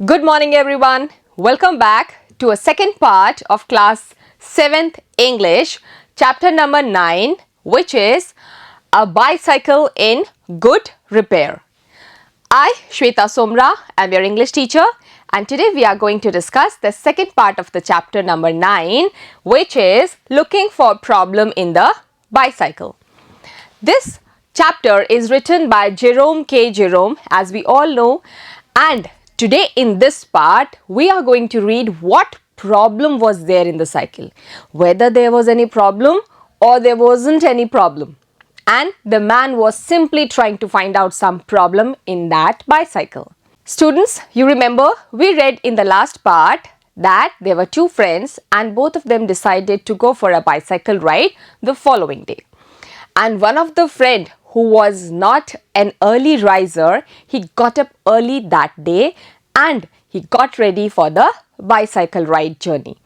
Good morning, everyone. Welcome back to a second part of class 7th English, chapter number 9, which is a bicycle in good repair. I, Shweta Somra, am your English teacher, and today we are going to discuss the second part of the chapter number 9, which is looking for problem in the bicycle. This chapter is written by Jerome K. Jerome, as we all know, and today in this part we are going to read what problem was there in the cycle, whether there was any problem or there wasn't any problem, and the man was simply trying to find out some problem in that bicycle. Students, you remember we read in the last part that there were two friends and both of them decided to go for a bicycle ride the following day. And one of the friend who was not an early riser, he got up early that day and he got ready for the bicycle ride journey.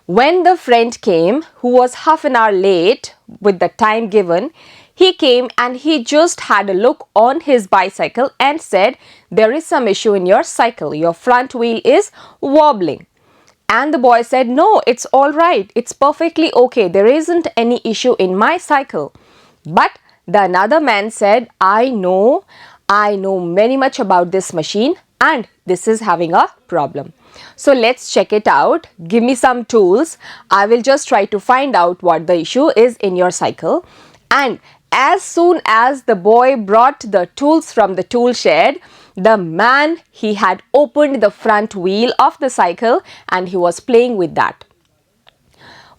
When the friend came, who was half an hour late with the time given, he came and he just had a look on his bicycle and said, there is some issue in your cycle, your front wheel is wobbling. And the boy said, no, it's all right, it's perfectly okay, there isn't any issue in my cycle. But the another man said, I know very much about this machine and this is having a problem. So let's check it out. Give me some tools. I will just try to find out what the issue is in your cycle. And as soon as the boy brought the tools from the tool shed, the man, he had opened the front wheel of the cycle and he was playing with that.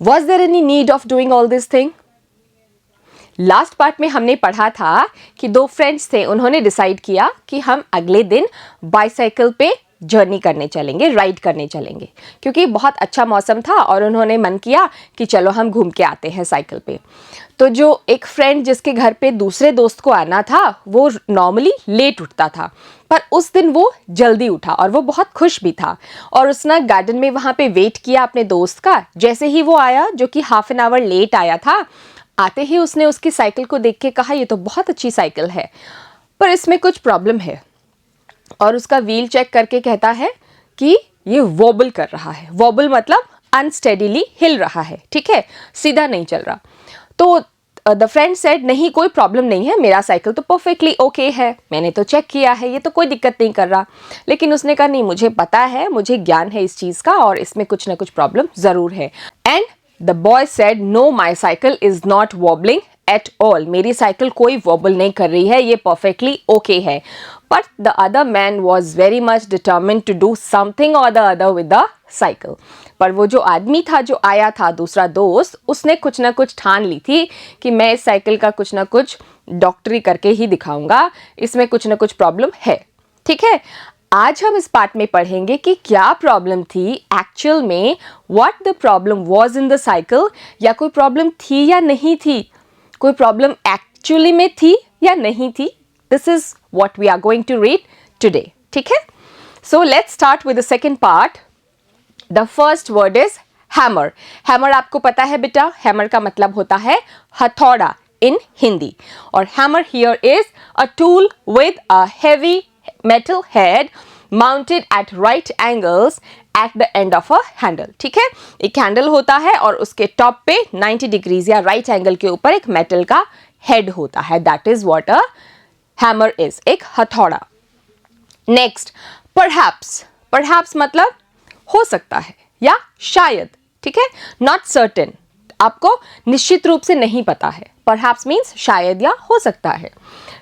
Was there any need of doing all this thing? Last part में हमने पढ़ा था कि दो friends थे, उन्होंने decide किया कि हम अगले दिन बाइसाइकिल पे जर्नी करने चलेंगे, राइड करने चलेंगे, क्योंकि बहुत अच्छा मौसम था और उन्होंने मन किया कि चलो हम घूम के आते हैं साइकिल पे. तो जो एक फ्रेंड जिसके घर पे दूसरे दोस्त को आना था वो नॉर्मली लेट उठता था, पर उस दिन वो जल्दी उठा और वो बहुत खुश भी था और उसने गार्डन में वहाँ पे वेट किया अपने दोस्त का. जैसे ही वो आया, जो कि हाफ एन आवर लेट आया था, आते ही उसने उसकी साइकिल को देख के कहा, ये तो बहुत अच्छी साइकिल है पर इसमें कुछ प्रॉब्लम है. और उसका व्हील चेक करके कहता है कि ये वॉबल कर रहा है. वॉबल मतलब अनस्टेडीली हिल रहा है, ठीक है, सीधा नहीं चल रहा. तो द फ्रेंड सेड, नहीं कोई प्रॉब्लम नहीं है, मेरा साइकिल तो परफेक्टली ओके है, मैंने तो चेक किया है, ये तो कोई दिक्कत नहीं कर रहा. लेकिन उसने कहा, नहीं मुझे पता है, मुझे ज्ञान है इस चीज़ का और इसमें कुछ ना कुछ प्रॉब्लम ज़रूर है. And The boy said, no, my cycle is not wobbling at all. मेरी साइकिल कोई wobble नहीं कर रही है, ये perfectly okay है. But the other man was very much determined to do something or the other with the cycle. पर वो जो आदमी था जो आया था, दूसरा दोस्त, उसने कुछ ना कुछ ठान ली थी कि मैं इस साइकिल का कुछ ना कुछ डॉक्टरी करके ही दिखाऊंगा, इसमें कुछ ना कुछ प्रॉब्लम है. ठीक है, आज हम इस पार्ट में पढ़ेंगे कि क्या प्रॉब्लम थी एक्चुअल में, what the problem was in the cycle, या कोई प्रॉब्लम थी या नहीं थी, कोई प्रॉब्लम एक्चुअली में थी या नहीं थी. This is what we are going to read today. ठीक है, so let's start with the second part. The first word is hammer. Hammer आपको पता है बेटा, हैमर का मतलब होता है हथौड़ा इन हिंदी. और hammer here is a tool with a heavy metal head mounted at right angles at the end of a handle. ठीक है, एक हैंडल होता है और उसके टॉप पे 90 डिग्रीज या राइट एंगल के ऊपर एक मेटल का हेड होता है. That is what a hammer is, एक हथौड़ा. Next, perhaps. परहैप्स मतलब हो सकता है या शायद. ठीक है, नॉट सर्टेन, आपको निश्चित रूप से नहीं पता है. परहैप्स मीन्स शायद या हो सकता है.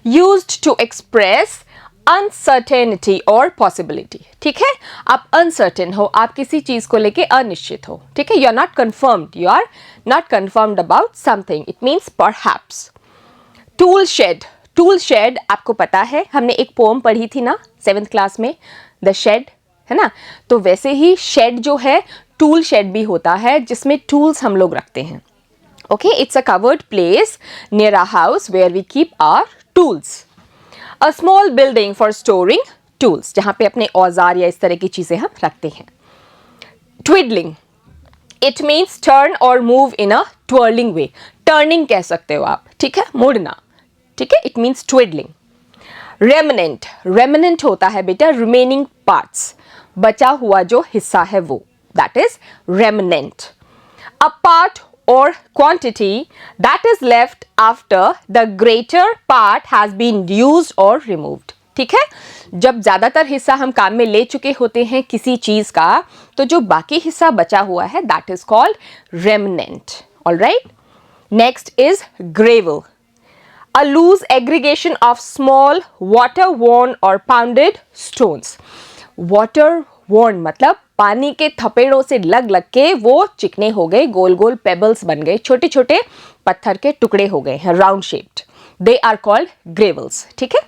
यूज्ड टू एक्सप्रेस अनसर्टेनिटी और पॉसिबिलिटी. ठीक है, आप अनसर्टेन हो, आप किसी चीज को लेके अनिश्चित हो. ठीक है, you are not confirmed, you are not confirmed about something, it means perhaps. Tool shed. Tool shed आपको पता है, हमने एक पोम पढ़ी थी ना 7th क्लास में, द शेड, है ना. तो वैसे ही शेड जो है, टूल शेड भी होता है जिसमें टूल्स हम लोग रखते हैं. Okay, it's a covered place near a house where we keep our tools. A small building for storing tools, जहाँ पे अपने औजार या इस तरह की चीज़ें हम रखते हैं. Twiddling. It means turn or move in a twirling way. Turning कह सकते हो आप, ठीक है, मुड़ना. ठीक है, it means twiddling. Remnant. Remnant होता है बेटा remaining parts. बचा हुआ जो हिस्सा है वो, that is remnant. A part or quantity that is left after the greater part has been used or removed. ठीक है, जब ज्यादातर हिस्सा हम काम में ले चुके होते हैं किसी चीज का, तो जो बाकी हिस्सा बचा हुआ है that is called remnant. All right. Next is gravel. A loose aggregation of small water-worn or pounded stones. Water-worn मतलब पानी के थपेड़ों से लग लग के वो चिकने हो गए, गोल गोल पेबल्स बन गए, छोटे छोटे पत्थर के टुकड़े हो गए हैं, round shaped. They are called gravels. ठीक है.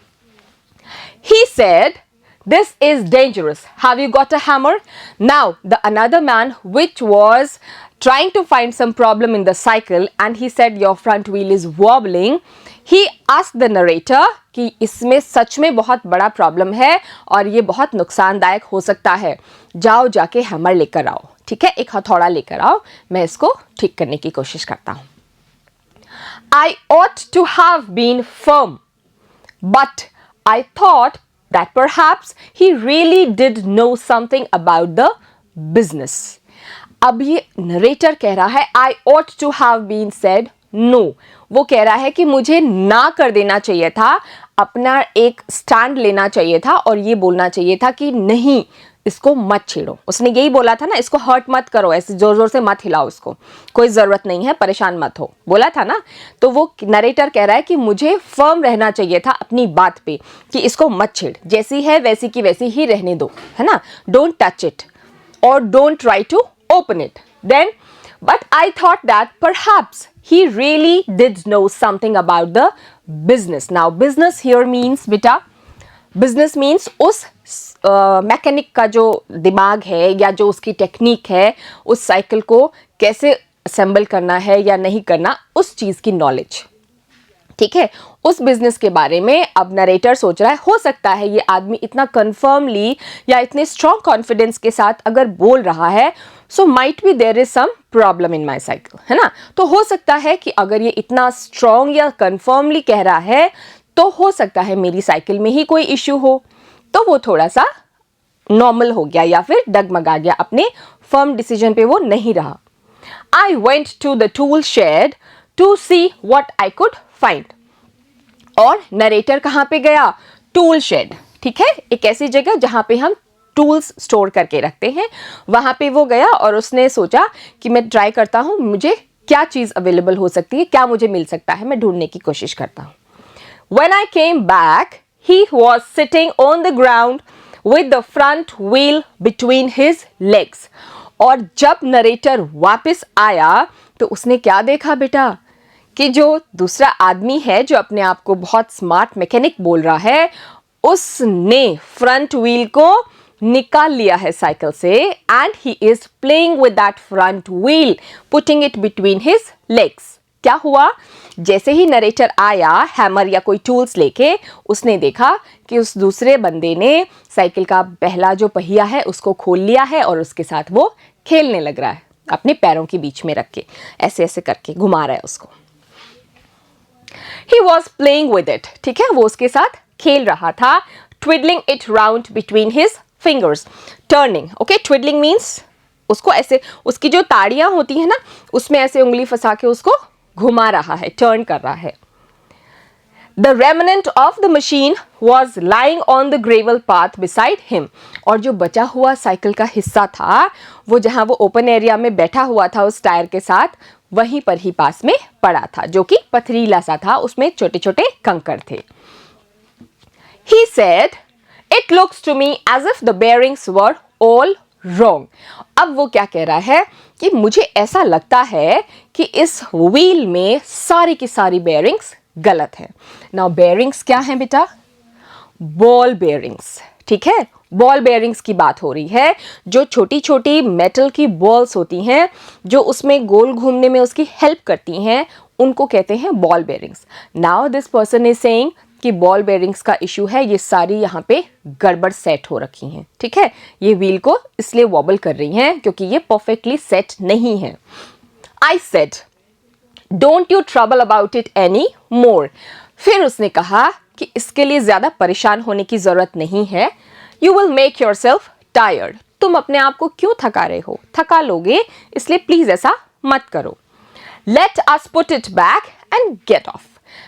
He said, this is dangerous. Have you got a hammer? Now, the another man which was trying to find some problem in the cycle and he said, your front wheel is wobbling. He asked the narrator कि इसमें सच में बहुत बड़ा problem है और ये बहुत नुकसानदायक हो सकता है. जाओ जाके हैमर लेकर आओ. ठीक है, एक हथौड़ा लेकर आओ, मैं इसको ठीक करने की कोशिश करता हूँ. I ought to have been firm, but I thought that perhaps he really did know something about the business. अब ये नरेटर कह रहा है I ought to have been said no. वो कह रहा है कि मुझे ना कर देना चाहिए था, अपना एक स्टैंड लेना चाहिए था और ये बोलना चाहिए था कि नहीं, इसको मत छेड़ो. उसने यही बोला था ना, इसको हर्ट मत करो, ऐसे जोर जोर से मत हिलाओ इसको, कोई ज़रूरत नहीं है, परेशान मत हो, बोला था ना. तो वो नरेटर कह रहा है कि मुझे फर्म रहना चाहिए था अपनी बात पे कि इसको मत छेड़, जैसी है वैसी की वैसी ही रहने दो, है ना. डोंट टच इट और don't try to open it. Then but I thought that perhaps he really did know something about the business. Now business here means beta, business means उस मैकेनिक का जो दिमाग है या जो उसकी टेक्निक है, उस साइकिल को कैसे असेंबल करना है या नहीं करना, उस चीज़ की नॉलेज. ठीक है, उस बिजनेस के बारे में अब नरेटर सोच रहा है, हो सकता है ये आदमी इतना कन्फर्मली या इतने स्ट्रॉन्ग कॉन्फिडेंस के साथ अगर बोल रहा है, so might be there is some problem in my cycle, है ना. तो हो सकता है कि अगर ये इतना स्ट्रॉन्ग या कन्फर्मली कह रहा है, तो हो सकता है मेरी साइकिल में ही कोई इश्यू हो. तो वो थोड़ा सा नॉर्मल हो गया या फिर डगमगा गया, अपने फर्म डिसीजन पे वो नहीं रहा. I went to the tool shed to see what I could find. और नरेटर कहाँ पे गया? Tool shed. ठीक है, एक ऐसी जगह जहाँ पे हम टूल्स स्टोर करके रखते हैं, वहाँ पे वो गया और उसने सोचा कि मैं ट्राई करता हूँ, मुझे क्या चीज़ अवेलेबल हो सकती है, क्या मुझे मिल सकता है, मैं ढूंढने की कोशिश करता हूँ. When I came back, he was sitting on the ground with the front wheel between his legs. और जब नरेटर वापस आया तो उसने क्या देखा बेटा, कि जो दूसरा आदमी है जो अपने आप को बहुत स्मार्ट मैकेनिक बोल रहा है, उसने फ्रंट व्हील को निकाल लिया है साइकिल से and he is playing with that front wheel, putting it between his legs. क्या हुआ, जैसे ही नरेटर आया हैमर या कोई टूल्स लेके, उसने देखा कि उस दूसरे बंदे ने साइकिल का पहला जो पहिया है उसको खोल लिया है और उसके साथ वो खेलने लग रहा है, अपने पैरों के बीच में रख के ऐसे ऐसे करके घुमा रहा है उसको. He was playing with it. ठीक है, वो उसके साथ खेल रहा था. Twiddling it round between his fingers. Turning. Okay, twiddling means उसको ऐसे, उसकी जो ताड़ियां होती है ना, उसमें ऐसे उंगली फंसा के उसको घुमा रहा है, टर्न कर रहा है. The remnant of the machine was lying on the gravel path beside him. और जो बचा हुआ साइकिल का हिस्सा था, वो जहाँ वो ओपन एरिया में बैठा हुआ था उस टायर के साथ, वहीं पर ही पास में पड़ा था, जो कि पथरीला सा था, उसमें छोटे छोटे कंकड़ थे. He said, it looks to me as if the bearings were all wrong. अब वो क्या कह रहा है कि मुझे ऐसा लगता है कि इस व्हील में सारी की सारी बेयरिंग्स गलत है. नाउ बेयरिंग्स क्या हैं बेटा? Ball bearings. ठीक है, बॉल बेयरिंग्स की बात हो रही है. जो छोटी छोटी मेटल की बॉल्स होती हैं जो उसमें गोल घूमने में उसकी हेल्प करती हैं, उनको कहते हैं ball bearings. Now this person is saying कि बॉल बेयरिंग्स का इशू है, ये सारी यहाँ पे गड़बड़ सेट हो रखी हैं. ठीक है, ये व्हील को इसलिए वॉबल कर रही हैं क्योंकि ये परफेक्टली सेट नहीं है. I said, don't you trouble about it any more. फिर उसने कहा कि इसके लिए ज़्यादा परेशान होने की ज़रूरत नहीं है. You will make your self tired, तुम अपने आप को क्यों थका रहे हो, थका लोगे, इसलिए प्लीज ऐसा मत करो। Let us put it back and get off.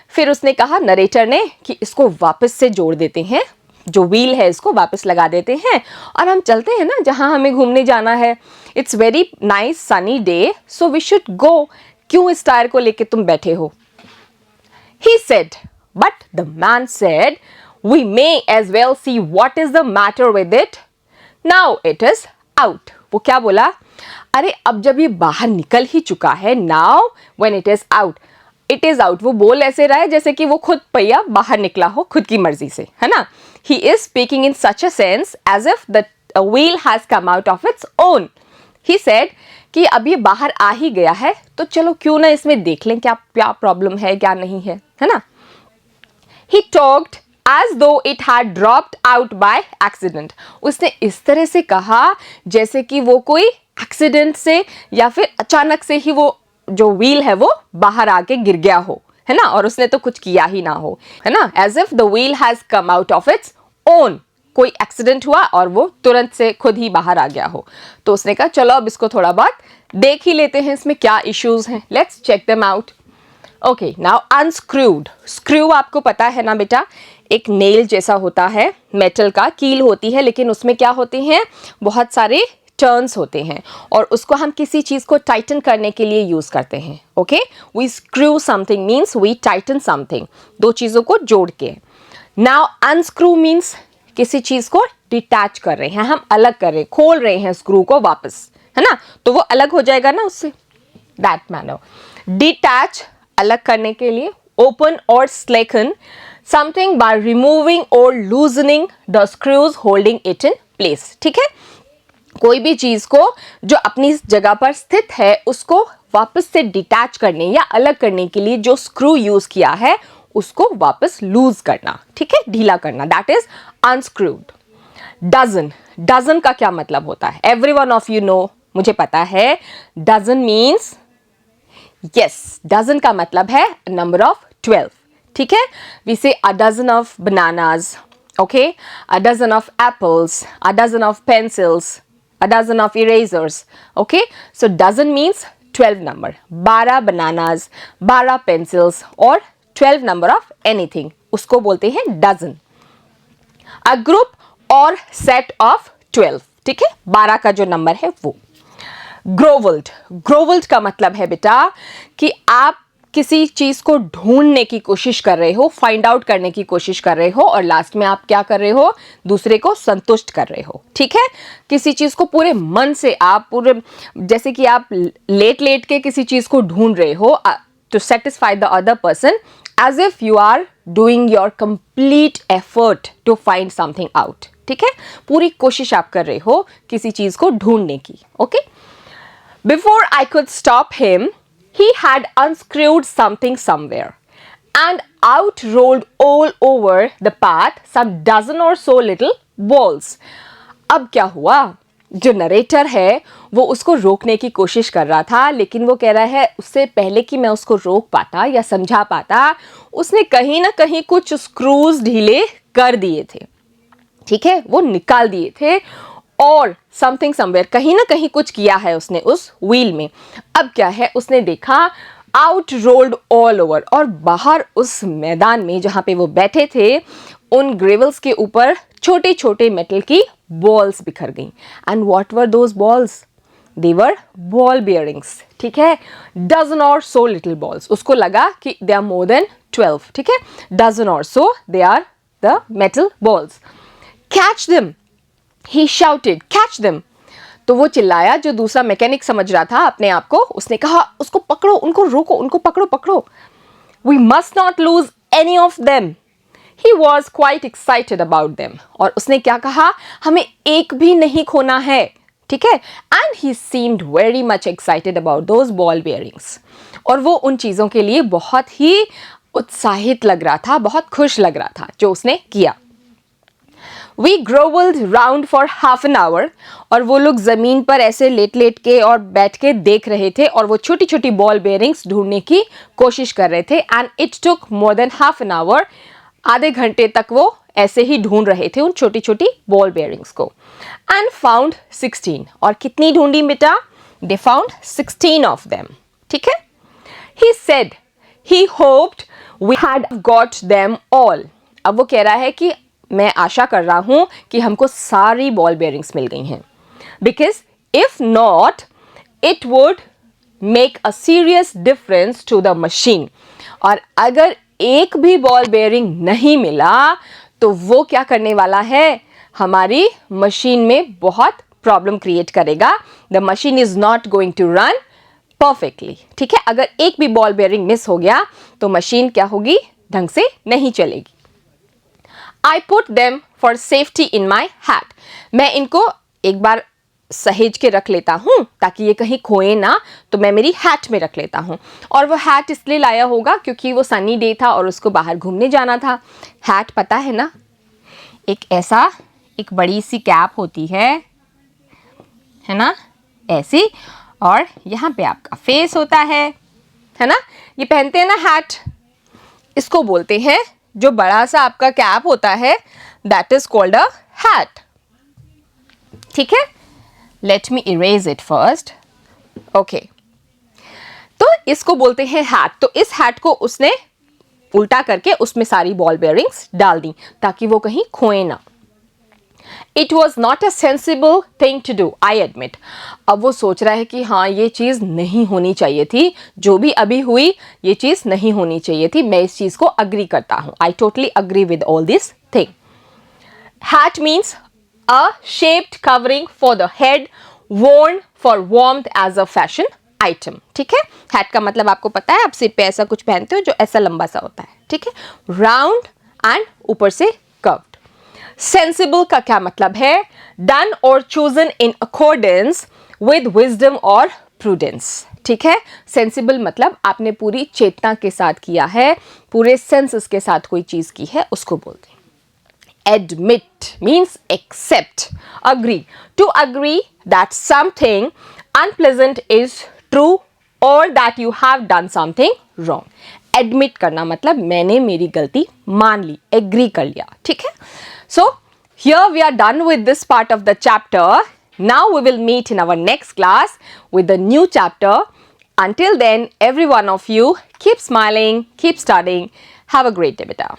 फिर उसने कहा, नरेटर ने, कि इसको वापस से जोड़ देते हैं, जो व्हील है इसको वापस लगा देते हैं और हम चलते हैं ना जहां हमें घूमने जाना है। It's very nice sunny day so we should go. क्यों इस टायर को लेके तुम बैठे हो? He said, but the man said, we may as well see what is the matter with it. Now it is out. वो क्या बोला? अरे अब जब ये बाहर निकल ही चुका है, now when it is out, it is out, वो बोल ऐसे रहा है जैसे कि वो खुद पहिया बाहर निकला हो खुद की मर्जी से, है ना? He is speaking in such a sense as if the wheel has come out of its own. He said कि अब ये बाहर आ ही गया है तो चलो क्यों ना इसमें देख लें क्या क्या प्रॉब्लम है क्या नहीं है ना? He talked as though it had dropped out by accident. उसने इस तरह से कहा जैसे कि वो कोई एक्सीडेंट से या फिर अचानक से ही वो जो व्हील है वो बाहर आके गिर गया हो, है ना, और उसने तो कुछ किया ही ना हो, है ना, as if the wheel has come out of its own. कोई एक्सीडेंट हुआ और वो तुरंत से खुद ही बाहर आ गया हो। तो उसने कहा चलो अब इसको थोड़ा बहुत देख ही लेते हैं, इसमें क्या इश्यूज हैं, let's check them out. Okay, now unscrewed. Screw आपको पता है ना बेटा, एक नेल जैसा होता है, मेटल का कील होती है, लेकिन उसमें क्या होते हैं, बहुत सारे टर्न्स होते हैं और उसको हम किसी चीज़ को टाइटन करने के लिए यूज़ करते हैं। Okay, we screw something means we tighten something, दो चीज़ों को जोड़ के। नाउ अनस्क्रू मीन्स किसी चीज़ को डिटैच कर रहे हैं, हम अलग कर रहे हैं, खोल रहे हैं स्क्रू को वापस, है ना, तो वो अलग हो जाएगा ना उससे, दैट मैनर। डिटैच अलग करने के लिए, ओपन और स्लेकन समथिंग बाय रिमूविंग और loosening the screws holding it in place. ठीक है, कोई भी चीज को जो अपनी जगह पर स्थित है उसको वापस से डिटैच करने या अलग करने के लिए जो स्क्रू यूज किया है उसको वापस लूज करना, ठीक है, ढीला करना, that is unscrewed. Dozen, dozen का क्या मतलब होता है? Every one of you know, मुझे पता है। डजन मीन्स, यस, डजन का मतलब है नंबर ऑफ 12, ठीक है। We say a dozen of bananas, okay, a dozen of apples, a dozen of pencils, a dozen of erasers. Okay, so dozen means 12 number, 12 bananas, 12 pencils और 12 number of anything, उसको बोलते हैं dozen. A group or set of 12, ठीक है, 12 का जो number है वो। Grovelled, grovelled का मतलब है बेटा कि आप किसी चीज को ढूंढने की कोशिश कर रहे हो, फाइंड आउट करने की कोशिश कर रहे हो और लास्ट में आप क्या कर रहे हो, दूसरे को संतुष्ट कर रहे हो, ठीक है। किसी चीज को पूरे मन से आप पूरे, जैसे कि आप लेट लेट के किसी चीज को ढूंढ रहे हो to satisfy the other person, as if you are doing your complete effort to find something out, ठीक है, पूरी कोशिश आप कर रहे हो किसी चीज को ढूंढने की। Okay, before I could stop him he had unscrewed something somewhere and out rolled all over the path some dozen or so little balls. अब क्या हुआ, जो नरेटर है वो उसको रोकने की कोशिश कर रहा था, लेकिन वो कह रहा है उससे पहले कि मैं उसको रोक पाता या समझा पाता, उसने कहीं ना कहीं कुछ स्क्रूज ढीले कर दिए थे, ठीक है, वो निकाल दिए थे और समथिंग समवेयर, कहीं ना कहीं कुछ किया है उसने उस व्हील में। अब क्या है, उसने देखा आउट रोल्ड ऑल ओवर, और बाहर उस मैदान में जहाँ पे वो बैठे थे उन ग्रेवल्स के ऊपर छोटे छोटे मेटल की बॉल्स बिखर गई। And what were those balls? They were ball bearings, ठीक है, डजन और सो लिटिल बॉल्स। उसको लगा कि दे आर मोर देन 12, ठीक है, डजन और so they are the metal balls. Catch them, he shouted, catch them. तो वो चिल्लाया, जो दूसरा मैकेनिक समझ रहा था अपने आप को, उसने कहा उसको पकड़ो, उनको रोको, उनको पकड़ो पकड़ो। We must not lose any of them. He was quite excited about them. और उसने क्या कहा, हमें एक भी नहीं खोना है, ठीक है। And he seemed very much excited about those ball bearings. और वो उन चीज़ों के लिए बहुत ही उत्साहित लग रहा था, बहुत खुश लग रहा था जो उसने किया। We grovelled round for half an hour. और वो लोग ज़मीन पर ऐसे लेट लेट के और बैठ के देख रहे थे और वो छोटी छोटी बॉल बेयरिंग्स ढूंढने की कोशिश कर रहे थे। And it took more than half an hour. आधे घंटे तक वो ऐसे ही ढूंढ रहे थे उन छोटी छोटी बॉल बेयरिंग्स को एंड फाउंड 16। और कितनी ढूंढी बेटा? They found 16 of them. ठीक है। He said he hoped we had got them all. अब वो कह रहा है कि मैं आशा कर रहा हूं कि हमको सारी बॉल बेयरिंग्स मिल गई हैं, because if not it would make a serious difference to the machine. और अगर एक भी बॉल बेयरिंग नहीं मिला तो वो क्या करने वाला है? हमारी मशीन में बहुत प्रॉब्लम क्रिएट करेगा। The machine is not going to run perfectly. ठीक है। अगर एक भी बॉल बेयरिंग मिस हो गया तो मशीन क्या होगी? ढंग से नहीं चलेगी। I put them for safety in my hat. मैं इनको एक बार सहेज के रख लेता हूं ताकि ये कहीं खोए ना, तो मैं मेरी हैट में रख लेता हूं। और वो हैट इसलिए लाया होगा क्योंकि वो सनी डे था और उसको बाहर घूमने जाना था। हैट पता है ना, एक ऐसा एक बड़ी सी कैप होती है ना, ऐसी, और यहाँ पे आपका फेस होता है ना, ये पहनते हैं ना हैट। इसको बोलते हैं, जो बड़ा सा आपका कैप होता है, that is called a hat. ठीक है। Let me erase it first. Okay, तो इसको बोलते हैं हैट। तो इस हैट को उसने उल्टा करके उसमें सारी बॉल बेयरिंग्स डाल दी ताकि वो कहीं खोए ना। It was not a sensible thing to do, I admit. अब वो सोच रहा है कि हाँ, ये चीज़ नहीं होनी चाहिए थी, जो भी अभी हुई ये चीज़ नहीं होनी चाहिए थी। मैं इस चीज़ को अग्री करता हूँ। I totally agree with all this thing. Hat means a shaped covering for the head worn for warmth as a fashion item। ठीक है। हैट का मतलब आपको पता है, आप सिर पे ऐसा कुछ पहनते हो जो ऐसा लंबा सा होता है। ठीक है। राउंड एंड ऊपर से कर्व्ड। सेंसिबल का क्या मतलब है? डन और chosen in accordance with wisdom और प्रूडेंस। ठीक है। सेंसिबल मतलब आपने पूरी चेतना के साथ किया है, पूरे सेंसेस के साथ कोई चीज की है, उसको बोलते हैं। Admit means accept, agree. To agree that something unpleasant is true or that you have done something wrong. Admit करना मतलब मैंने मेरी गलती मान ली, agree कर लिया। ठीक है। So here we are done with this part of the chapter. Now we will meet in our next class with the new chapter. Until then, every one of you keep smiling, keep studying. Have a great day, beta.